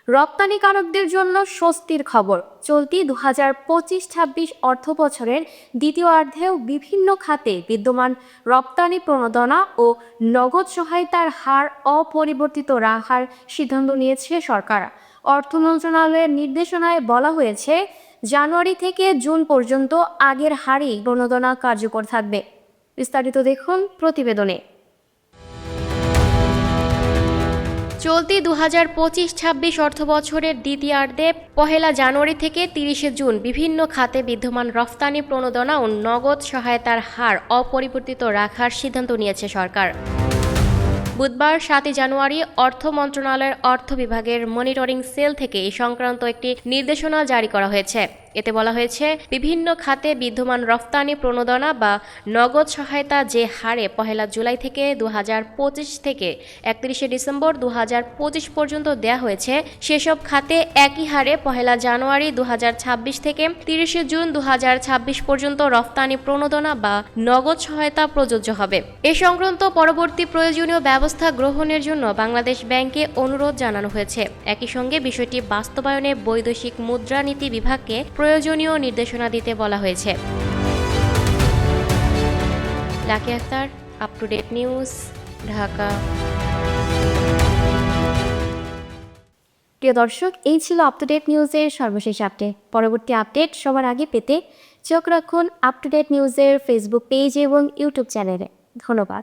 রপ্তানিকারকদের জন্য স্বস্তির খবর। চলতি 2025-26 অর্থবছরের দ্বিতীয়ার্ধেও বিভিন্ন খাতে বিদ্যমান রপ্তানি প্রণোদনা ও নগদ সহায়তার হার অপরিবর্তিত রাখার সিদ্ধান্ত নিয়েছে সরকার। অর্থ মন্ত্রণালয়ের নির্দেশনায় বলা হয়েছে, জানুয়ারি থেকে জুন পর্যন্ত আগের হারেই প্রণোদনা কার্যকর থাকবে। বিস্তারিত দেখুন প্রতিবেদনে। চলতি 2025-26 অর্থবছরের দ্বিতীয়ার্ধে 1 জানুয়ারি থেকে 30 জুন বিভিন্ন খাতে বিদ্যমান রফতানি প্রণোদনা ও নগদ সহায়তার হার অপরিবর্তিত রাখার সিদ্ধান্ত নিয়েছে সরকার। বুধবার 7 জানুয়ারি অর্থ মন্ত্রণালয়ের অর্থ বিভাগের মনিটরিং সেল থেকে এই সংক্রান্ত একটি নির্দেশনা জারি করা হয়েছে। এতে বলা হয়েছে, বিভিন্ন খাতে বিদ্যমান রফতানি প্রণোদনা বা নগদ সহায়তা যে হারে 1 জুলাই থেকে 2025 থেকে 31 ডিসেম্বর 2025 পর্যন্ত দেয়া হয়েছে, সেসব খাতে একই হারে 1 জানুয়ারি 2026 থেকে 30 জুন 2026 পর্যন্ত রফতানি প্রণোদনা বা নগদ সহায়তা প্রযোজ্য হবে। এ সংক্রান্ত পরবর্তী প্রয়োজনীয় ব্যবস্থা গ্রহণের জন্য বাংলাদেশ ব্যাংকে অনুরোধ জানানো হয়েছে। একই সঙ্গে বিষয়টি বাস্তবায়নে বৈদেশিক মুদ্রানীতি বিভাগকে প্রয়োজনীয় নির্দেশনা দিতে বলা হয়েছে। Lucky Akter, up to date news, Dhaka. প্রিয় দর্শক, এই ছিল আপ টু ডেট নিউজের সর্বশেষ আপডেট। পরবর্তী আপডেট সবার আগে পেতে চোখ রাখুন আপ টু ডেট নিউজের ফেসবুক পেজ এবং ইউটিউব চ্যানেলে। ধন্যবাদ।